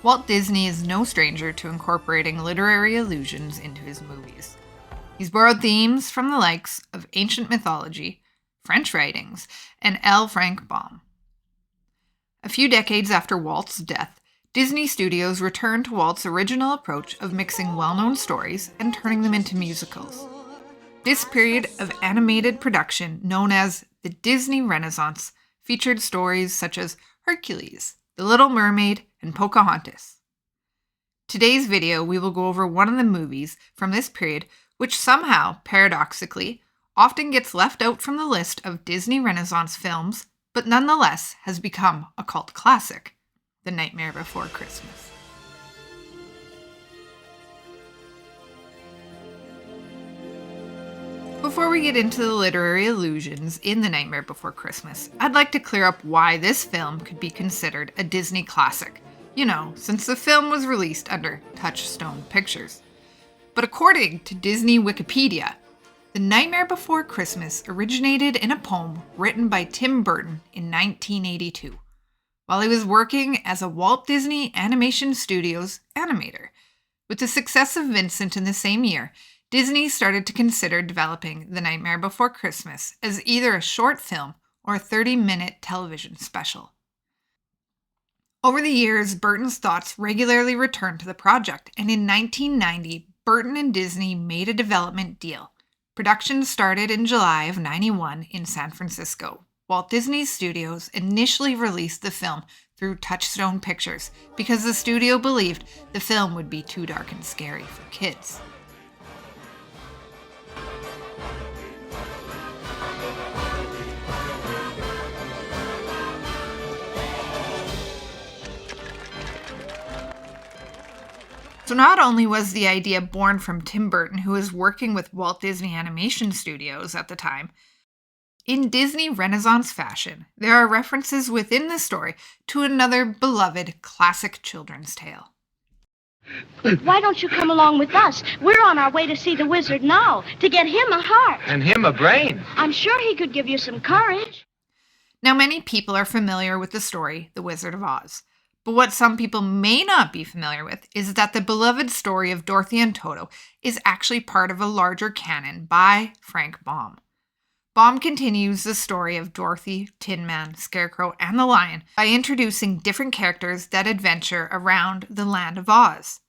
Walt Disney is no stranger to incorporating literary allusions into his movies. He's borrowed themes from the likes of ancient mythology, French writings, and L. Frank Baum. A few decades after Walt's death, Disney Studios returned to Walt's original approach of mixing well-known stories and turning them into musicals. This period of animated production, known as the Disney Renaissance, featured stories such as Hercules, The Little Mermaid, and Pocahontas. Today's video, we will go over one of the movies from this period which somehow, paradoxically, often gets left out from the list of Disney Renaissance films, but nonetheless has become a cult classic, The Nightmare Before Christmas. Before we get into the literary allusions in The Nightmare Before Christmas, I'd like to clear up why this film could be considered a Disney classic. You know, since the film was released under Touchstone Pictures. But according to Disney Wikipedia, The Nightmare Before Christmas originated in a poem written by Tim Burton in 1982, while he was working as a Walt Disney Animation Studios animator. With the success of Vincent in the same year, Disney started to consider developing The Nightmare Before Christmas as either a short film or a 30-minute television special. Over the years, Burton's thoughts regularly returned to the project, and in 1990, Burton and Disney made a development deal. Production started in July of '91 in San Francisco. Walt Disney Studios initially released the film through Touchstone Pictures because the studio believed the film would be too dark and scary for kids. So not only was the idea born from Tim Burton, who was working with Walt Disney Animation Studios at the time, in Disney Renaissance fashion, there are references within the story to another beloved classic children's tale. Why don't you come along with us? We're on our way to see the wizard now, to get him a heart. And him a brain. I'm sure he could give you some courage. Now, many people are familiar with the story, The Wizard of Oz. But what some people may not be familiar with is that the beloved story of Dorothy and Toto is actually part of a larger canon by Frank Baum. Baum continues the story of Dorothy, Tin Man, Scarecrow, and the Lion by introducing different characters that adventure around the land of Oz.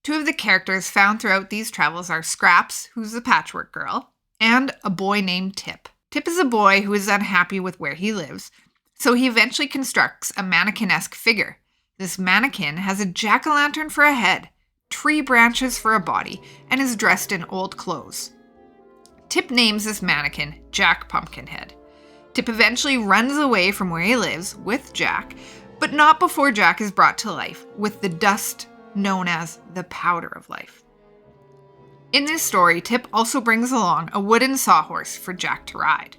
Two of the characters found throughout these travels are Scraps, who's the patchwork girl, and a boy named Tip. Tip is a boy who is unhappy with where he lives, so he eventually constructs a mannequin-esque figure. This mannequin has a jack-o'-lantern for a head, tree branches for a body, and is dressed in old clothes. Tip names this mannequin Jack Pumpkinhead. Tip eventually runs away from where he lives with Jack, but not before Jack is brought to life with the dust known as the powder of life. In this story, Tip also brings along a wooden sawhorse for Jack to ride.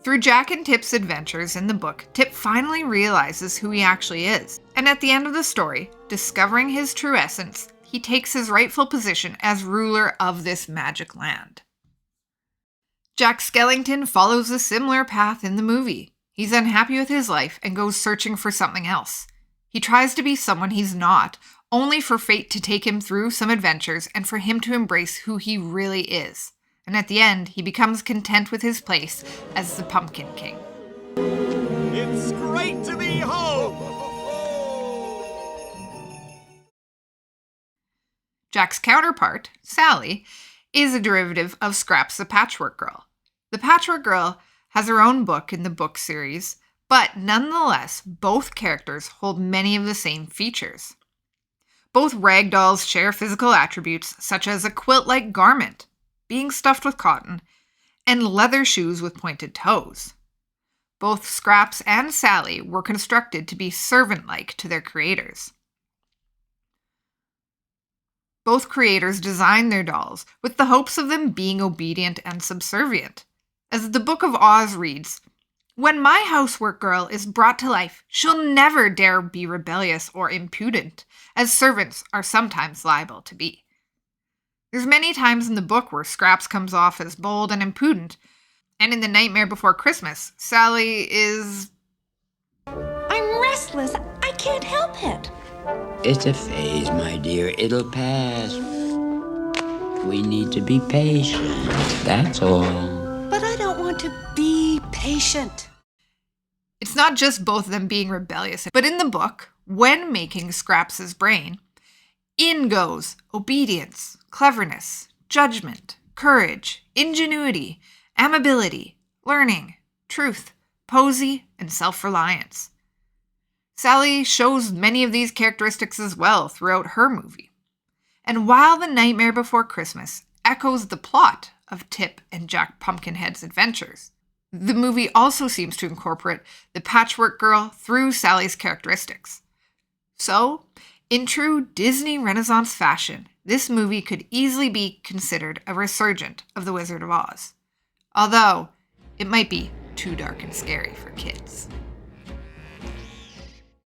Through Jack and Tip's adventures in the book, Tip finally realizes who he actually is, and at the end of the story, discovering his true essence, he takes his rightful position as ruler of this magic land. Jack Skellington follows a similar path in the movie. He's unhappy with his life and goes searching for something else. He tries to be someone he's not, only for fate to take him through some adventures and for him to embrace who he really is. And at the end, he becomes content with his place as the Pumpkin King. It's great to be home! Jack's counterpart, Sally, is a derivative of Scraps the Patchwork Girl. The Patchwork Girl has her own book in the book series, but nonetheless, both characters hold many of the same features. Both ragdolls share physical attributes such as a quilt-like garment, being stuffed with cotton, and leather shoes with pointed toes. Both Scraps and Sally were constructed to be servant-like to their creators. Both creators designed their dolls with the hopes of them being obedient and subservient. As the Book of Oz reads, "When my housework girl is brought to life, she'll never dare be rebellious or impudent, as servants are sometimes liable to be." There's many times in the book where Scraps comes off as bold and impudent, and in The Nightmare Before Christmas, Sally is... I'm restless. I can't help it. It's a phase, my dear. It'll pass. We need to be patient. That's all. But I don't want to be patient. It's not just both of them being rebellious, but in the book, when making Scraps' brain, in goes obedience, cleverness, judgment, courage, ingenuity, amability, learning, truth, posy, and self-reliance. Sally shows many of these characteristics as well throughout her movie. And while The Nightmare Before Christmas echoes the plot of Tip and Jack Pumpkinhead's adventures, the movie also seems to incorporate the patchwork girl through Sally's characteristics. So, in true Disney Renaissance fashion, this movie could easily be considered a resurgent of The Wizard of Oz. Although, it might be too dark and scary for kids.